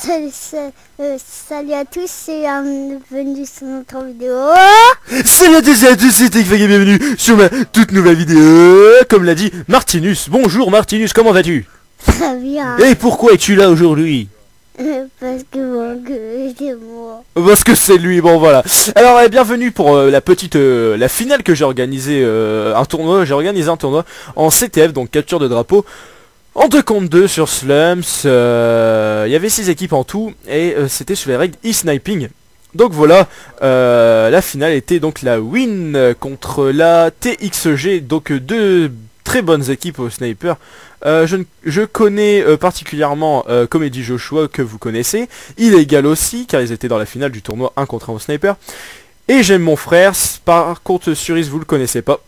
Salut à tous et bienvenue sur notre vidéo. Salut à tous, c'est Tekfag et bienvenue sur ma toute nouvelle vidéo. Comme l'a dit Martinus. Bonjour Martinus, comment vas-tu? Très bien. Et pourquoi es-tu là aujourd'hui? Parce que c'est moi. Parce que c'est lui, bon voilà. Alors bienvenue pour la finale que j'ai organisée, j'ai organisé un tournoi en CTF, donc capture de drapeau. En 2 contre 2 sur Slums, il y avait 6 équipes en tout, et c'était sur les règles e-sniping. Donc voilà, la finale était donc la Win contre la TXG, donc deux très bonnes équipes au sniper. Je connais particulièrement Comedy Joshua, que vous connaissez, Illégal aussi, car ils étaient dans la finale du tournoi 1 contre 1 au sniper. Et j'aime mon frère, par contre Suris vous le connaissez pas.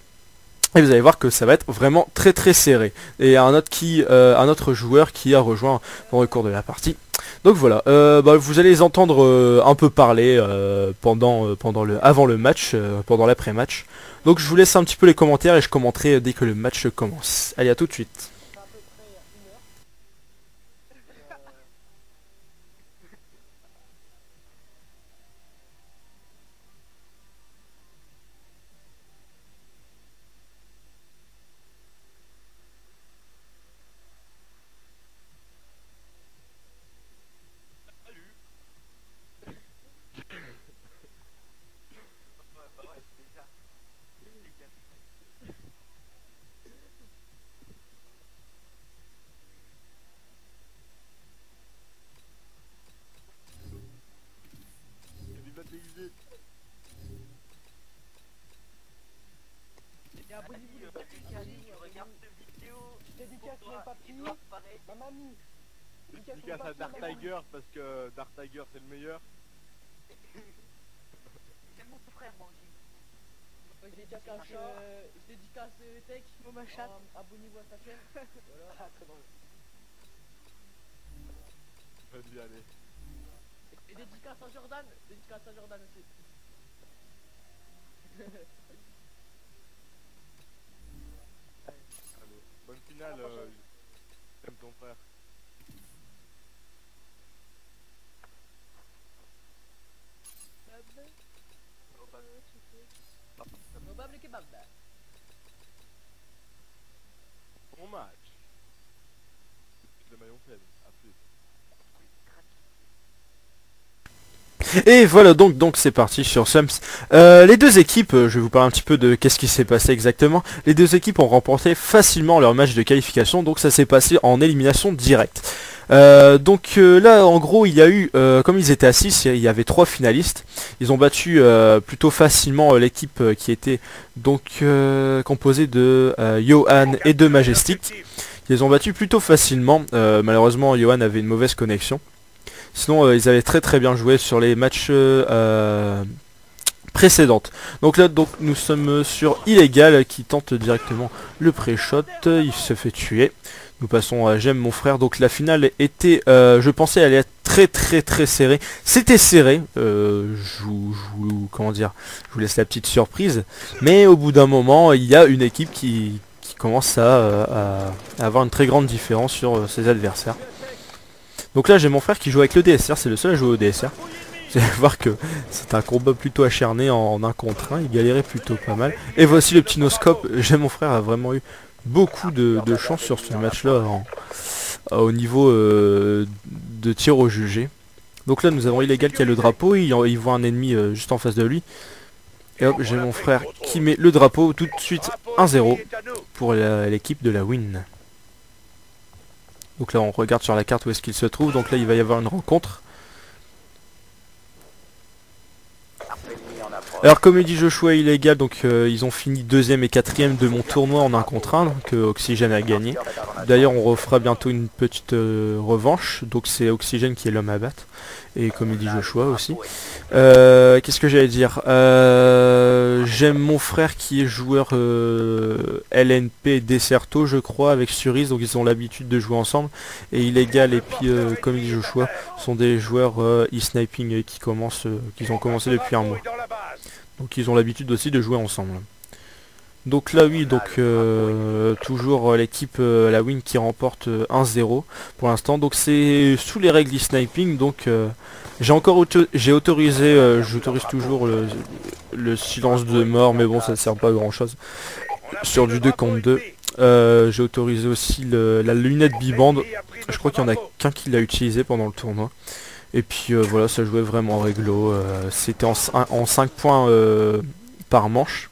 Et vous allez voir que ça va être vraiment très très serré. Et un autre joueur qui a rejoint dans le cours de la partie. Donc voilà, vous allez les entendre un peu parler avant le match, pendant l'après-match. Donc je vous laisse un petit peu les commentaires et je commenterai dès que le match commence. Allez, à tout de suite. Dédicace à Dark Tiger parce que Dark Tiger c'est le meilleur. C'est mon frère moi aussi. Je dédicace Tech, ma chatte. Abonnez-vous à sa chaîne. Voilà. Ah, très drôle. Vas-y, allez. Et dédicace à Jordan aussi. Allez. Bonne finale, j'aime ton frère. Kebab le kebab. Bon match. Le maillon faible, à plus. Et voilà, donc c'est parti sur Slums. Les deux équipes, je vais vous parler un petit peu de qu'est-ce qui s'est passé exactement. Les deux équipes ont remporté facilement leur match de qualification, donc ça s'est passé en élimination directe. Là en gros il y a eu, comme ils étaient à 6, il y avait 3 finalistes. Ils ont battu plutôt facilement l'équipe qui était donc composée de Johan et de Majestic. Ils ont battu plutôt facilement, malheureusement Johan avait une mauvaise connexion. Sinon ils avaient très bien joué sur les matchs précédentes. Donc là nous sommes sur Illégal qui tente directement le pré-shot, il se fait tuer. Nous passons à J'aime mon frère. Donc la finale était, je pensais elle allait être très serrée. C'était serré, comment dire, je vous laisse la petite surprise. Mais au bout d'un moment, il y a une équipe qui commence à avoir une très grande différence sur ses adversaires. Donc là j'ai mon frère qui joue avec le DSR, c'est le seul à jouer au DSR. Vous allez voir que c'est un combat plutôt acharné en 1 contre 1, il galérait plutôt pas mal. Et voici le petit no-scope. J'aime mon frère a vraiment eu beaucoup de chance sur ce match-là au niveau de tir au jugé. Donc là nous avons Illégal qui a le drapeau, il voit un ennemi juste en face de lui. Et hop, j'ai mon frère qui met le drapeau tout de suite 1-0 pour l'équipe de la Win. Donc là on regarde sur la carte où est-ce qu'il se trouve, donc là il va y avoir une rencontre. Alors Comedy Joshua et Illégal, donc ils ont fini 2ème et 4ème de mon tournoi en 1 contre 1 que Oxygène a gagné. D'ailleurs on refera bientôt une petite revanche, donc c'est Oxygène qui est l'homme à battre. Et Comedy Joshua aussi. Qu'est-ce que j'allais dire, j'aime mon frère qui est joueur LNP Desserto je crois avec Suris, donc ils ont l'habitude de jouer ensemble. Et Illégal et puis Comedy Joshua sont des joueurs e-sniping qui ont commencé depuis un mois. Donc ils ont l'habitude aussi de jouer ensemble. Donc là oui, donc toujours l'équipe la win qui remporte 1-0 pour l'instant. Donc c'est sous les règles du sniping, donc j'ai autorisé, j'autorise toujours le silence de mort, mais bon ça ne sert pas à grand chose. Sur du 2 contre 2. J'ai autorisé aussi la lunette bibande. Je crois qu'il y en a qu'un qui l'a utilisé pendant le tournoi. Et puis voilà, ça jouait vraiment réglo. C'était en 5 points par manche.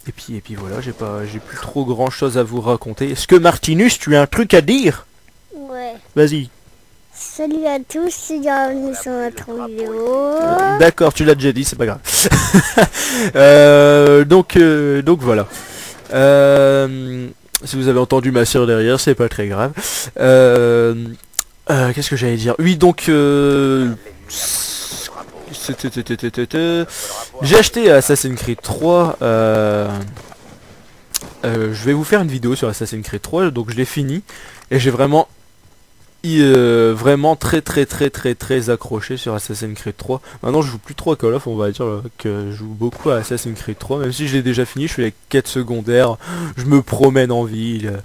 Et puis voilà, j'ai plus trop grand chose à vous raconter. Est-ce que Martinus, tu as un truc à dire? Ouais. Vas-y. Salut à tous, bienvenue sur notre vidéo. D'accord, tu l'as déjà dit, c'est pas grave. Donc voilà. Si vous avez entendu ma sœur derrière, c'est pas très grave. Qu'est-ce que j'allais dire? Oui, donc j'ai acheté Assassin's Creed 3. Je vais vous faire une vidéo sur Assassin's Creed 3, donc je l'ai fini et j'ai vraiment très accroché sur Assassin's Creed 3. Maintenant je joue plus trop à Call of, on va dire que je joue beaucoup à Assassin's Creed 3, même si je l'ai déjà fini, je fais les quêtes secondaires, je me promène en ville,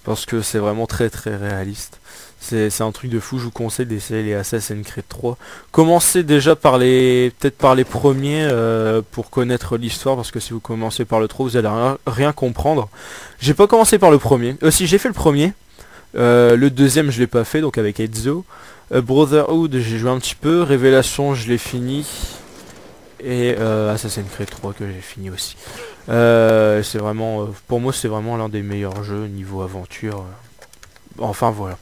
parce que c'est vraiment très réaliste. C'est un truc de fou, je vous conseille d'essayer les Assassin's Creed 3. Commencez déjà par peut-être par les premiers pour connaître l'histoire, parce que si vous commencez par le 3, vous allez rien comprendre. J'ai pas commencé par le premier. Si j'ai fait le premier. Le deuxième je l'ai pas fait, donc avec Ezio. Brotherhood j'ai joué un petit peu. Révélation je l'ai fini. Et Assassin's Creed 3 que j'ai fini aussi. C'est vraiment, pour moi c'est vraiment l'un des meilleurs jeux niveau aventure. Enfin voilà.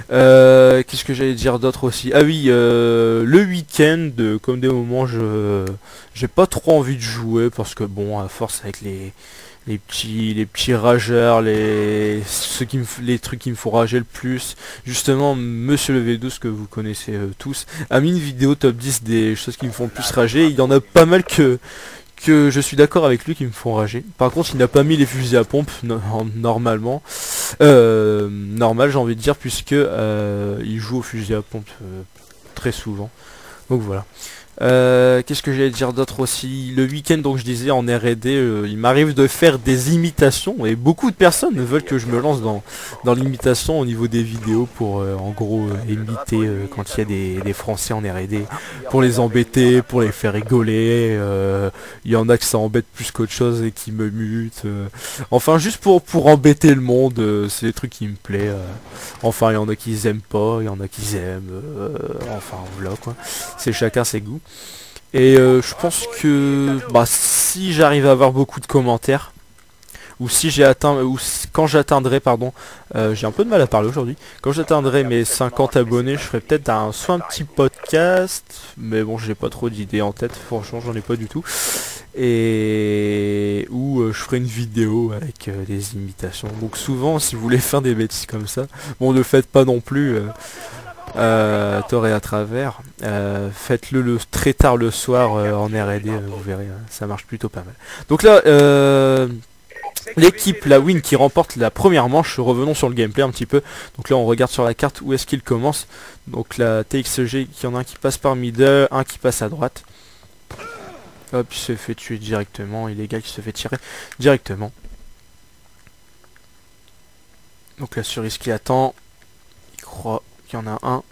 Qu'est-ce que j'allais dire d'autre aussi? Ah oui, le week-end, comme des moments j'ai pas trop envie de jouer, parce que bon, à force avec les petits rageurs, les trucs qui me font rager le plus. Justement, Monsieur le V12 que vous connaissez tous a mis une vidéo top 10 des choses qui me font le plus rager. Il y en a pas mal que je suis d'accord avec lui qui me font rager. Par contre, il n'a pas mis les fusils à pompe normalement. Normal, j'ai envie de dire, puisque il joue au fusil à pompe très souvent. Donc voilà. Qu'est-ce que j'allais dire d'autre aussi? Le week-end, donc je disais en R&D, il m'arrive de faire des imitations, et beaucoup de personnes veulent que je me lance dans l'imitation au niveau des vidéos pour en gros imiter quand il y a des Français en R&D, pour les embêter, pour les faire rigoler. Il y en a que ça embête plus qu'autre chose et qui me mutent. Enfin juste pour embêter le monde, c'est des trucs qui me plaisent. Enfin il y en a qui aiment pas, il y en a qui aiment. Enfin voilà quoi. C'est chacun ses goûts. Et je pense que si j'arrive à avoir beaucoup de commentaires, ou si j'ai atteint, quand j'atteindrai, pardon, j'ai un peu de mal à parler aujourd'hui, quand j'atteindrai mes 50 abonnés, je ferai peut-être soit un petit podcast, mais bon j'ai pas trop d'idées en tête, franchement j'en ai pas du tout, et où je ferai une vidéo avec des imitations. Donc souvent si vous voulez faire des bêtises comme ça, bon ne faites pas non plus tort et à travers, faites-le très tard le soir en R&D, vous verrez, ça marche plutôt pas mal. Donc là l'équipe, la win qui remporte la première manche. Revenons sur le gameplay un petit peu. Donc là on regarde sur la carte où est-ce qu'il commence. Donc la TXG, il y en a un qui passe par middle, un qui passe à droite. Hop, il se fait tuer directement, illégal qui se fait tirer directement. Donc la cerise qui attend, il croit qu'il y en a un.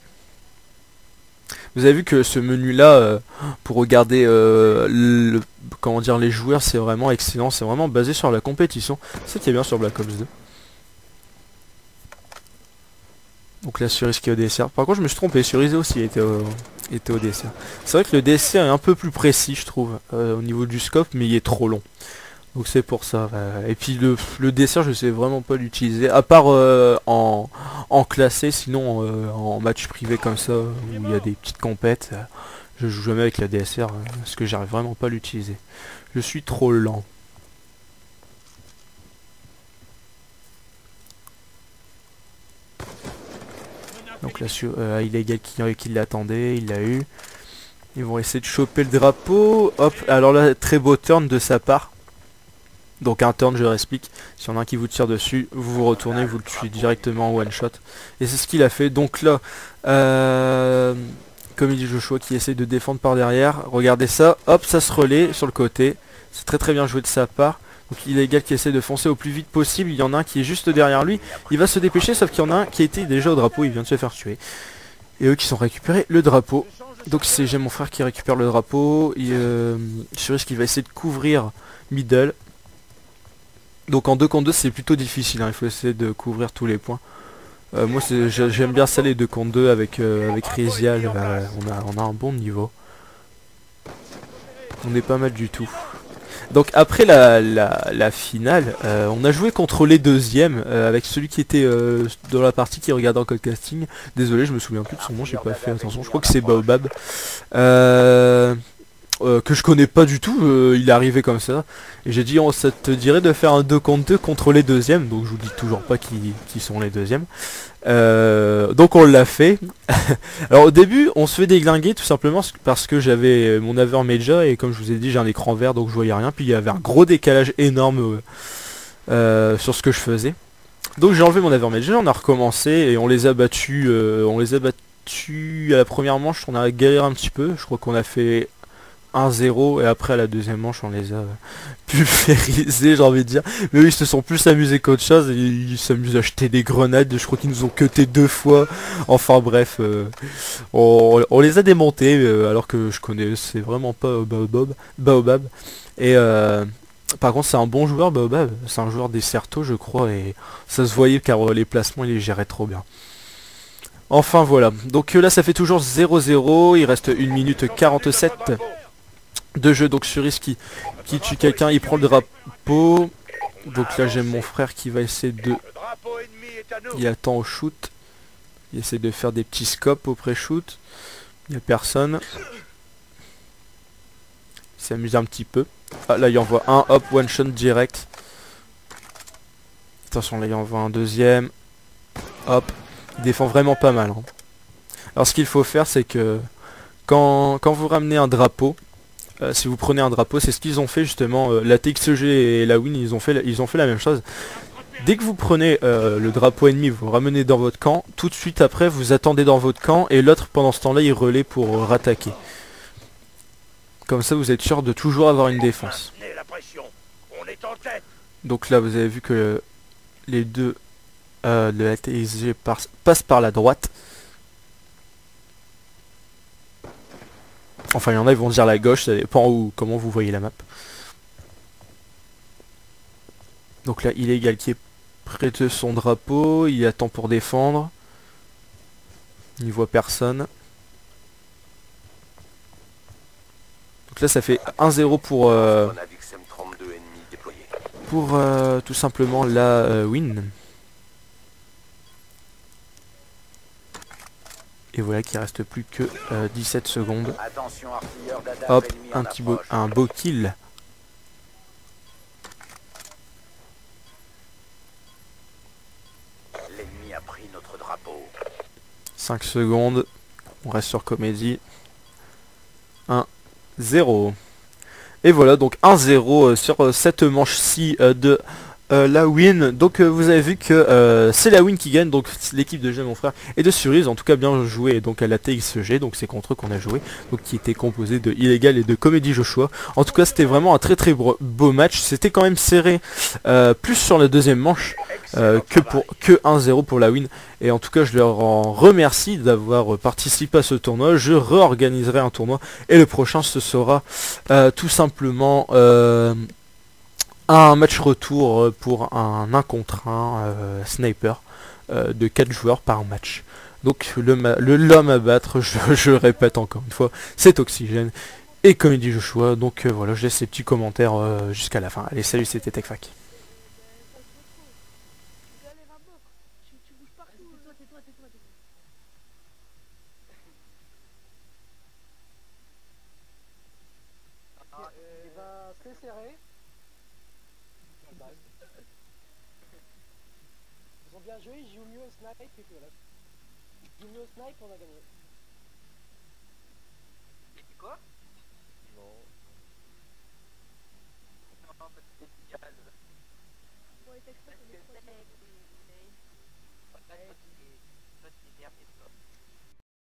Vous avez vu que ce menu là pour regarder comment dire, les joueurs, c'est vraiment excellent, c'est vraiment basé sur la compétition. C'est ça qui est bien sur Black Ops 2. Donc la cerise qui est au dessert. Par contre je me suis trompé, cerise aussi était au dessert. C'est vrai que le dessert est un peu plus précis je trouve au niveau du scope, mais il est trop long. Donc c'est pour ça. Et puis le dessert je sais vraiment pas l'utiliser, à part en classé, sinon en match privé comme ça, où il y a des petites compètes, je joue jamais avec la DSR, parce que j'arrive vraiment pas à l'utiliser. Je suis trop lent. Donc là illégal qui l'attendait, il l'a eu. Ils vont essayer de choper le drapeau. Hop, alors là très beau turn de sa part. Donc un turn, je réexplique, s'il y en a un qui vous tire dessus, vous vous retournez, vous le tuez directement en one shot. Et c'est ce qu'il a fait. Donc là, comme il dit Joshua qui essaie de défendre par derrière, regardez ça, hop, ça se relaie sur le côté, C'est très très bien joué de sa part. Donc illégal qui essaie de foncer au plus vite possible. Il y en a un qui est juste derrière lui. Il va se dépêcher, sauf qu'il y en a un qui était déjà au drapeau. Il vient de se faire tuer. Et eux qui sont récupérés le drapeau. Donc c'est j'ai mon frère qui récupère le drapeau. Sur ce qu'il va essayer de couvrir middle. Donc en 2 contre 2 c'est plutôt difficile, hein. Il faut essayer de couvrir tous les points. Moi j'aime bien ça les 2 contre 2 avec Rizial. On a un bon niveau. On est pas mal du tout. Donc après la finale, on a joué contre les deuxièmes, avec celui qui était dans la partie qui regardait en code casting. Désolé, je me souviens plus de son nom, j'ai pas fait attention. Je crois que c'est Baobab. Que je connais pas du tout, il est arrivé comme ça. Et j'ai dit, ça te dirait de faire un 2 contre 2 contre les deuxièmes. Donc je vous dis toujours pas qui sont les deuxièmes. Donc on l'a fait. Alors au début on se fait déglinguer tout simplement parce que j'avais mon Avermedia et comme je vous ai dit j'ai un écran vert donc je voyais rien. Puis il y avait un gros décalage énorme sur ce que je faisais. Donc j'ai enlevé mon Avermedia, on a recommencé et on les a battus. À la première manche, on a galéré un petit peu. Je crois qu'on a fait 1-0 et après à la deuxième manche on les a pulvérisés, j'ai envie de dire. Mais eux ils se sont plus amusés qu'autre chose et ils s'amusent à jeter des grenades. Je crois qu'ils nous ont cuté 2 fois. Enfin bref, on les a démontés alors que je connaissais vraiment pas Baobab. Et par contre c'est un bon joueur Baobab. C'est un joueur des Certo je crois et ça se voyait car les placements il les gérait trop bien. Enfin voilà, donc là ça fait toujours 0-0, il reste 1 minute 47 de jeu, donc Cerise qui tue quelqu'un, il prend le drapeau. Donc là j'ai mon frère qui va essayer de... Il attend au shoot, il essaie de faire des petits scopes au pré-shoot, il n'y a personne. Il s'amuse un petit peu. Ah là il envoie un, hop, one shot direct. Attention là il envoie un deuxième, hop. Il défend vraiment pas mal. Hein. Alors ce qu'il faut faire c'est que quand vous ramenez un drapeau, si vous prenez un drapeau, c'est ce qu'ils ont fait justement, la TXG et la Win ils ont fait la même chose. Dès que vous prenez le drapeau ennemi, vous le ramenez dans votre camp, tout de suite après vous attendez dans votre camp et l'autre pendant ce temps là il relaie pour rattaquer. Comme ça vous êtes sûr de toujours avoir une défense. Donc là vous avez vu que les deux de la TXG passe par la droite. Enfin il y en a ils vont dire la gauche, ça dépend comment vous voyez la map. Donc là illégal qui est près de son drapeau, il attend pour défendre. Il voit personne. Donc là ça fait 1-0 pour tout simplement la win. Et voilà qu'il reste plus que 17 secondes. Hop, un beau kill. L'ennemi a pris notre drapeau. 5 secondes. On reste sur comédie. 1-0. Et voilà donc 1-0 sur cette manche-ci de la win. Donc vous avez vu que c'est la win qui gagne, donc l'équipe de J'ai mon frère et de Cerise, en tout cas bien joué donc à la TXG, donc c'est contre eux qu'on a joué, donc qui était composé de Illégal et de Comédie Joshua. En tout cas c'était vraiment un très très beau match, c'était quand même serré plus sur la deuxième manche que 1-0 pour la win. Et en tout cas je leur en remercie d'avoir participé à ce tournoi. Je réorganiserai un tournoi et le prochain ce sera tout simplement un match retour pour un 1 contre 1 sniper de 4 joueurs par match. Donc l'homme à battre, je le répète encore une fois, c'est Oxygène et Comédie Joshua. Donc voilà, je laisse ces petits commentaires jusqu'à la fin. Allez, salut, c'était TechFac. C'est serré. Ils ont bien joué, ils jouent mieux au snipe et voilà. Ils jouent mieux au snipe, on a gagné.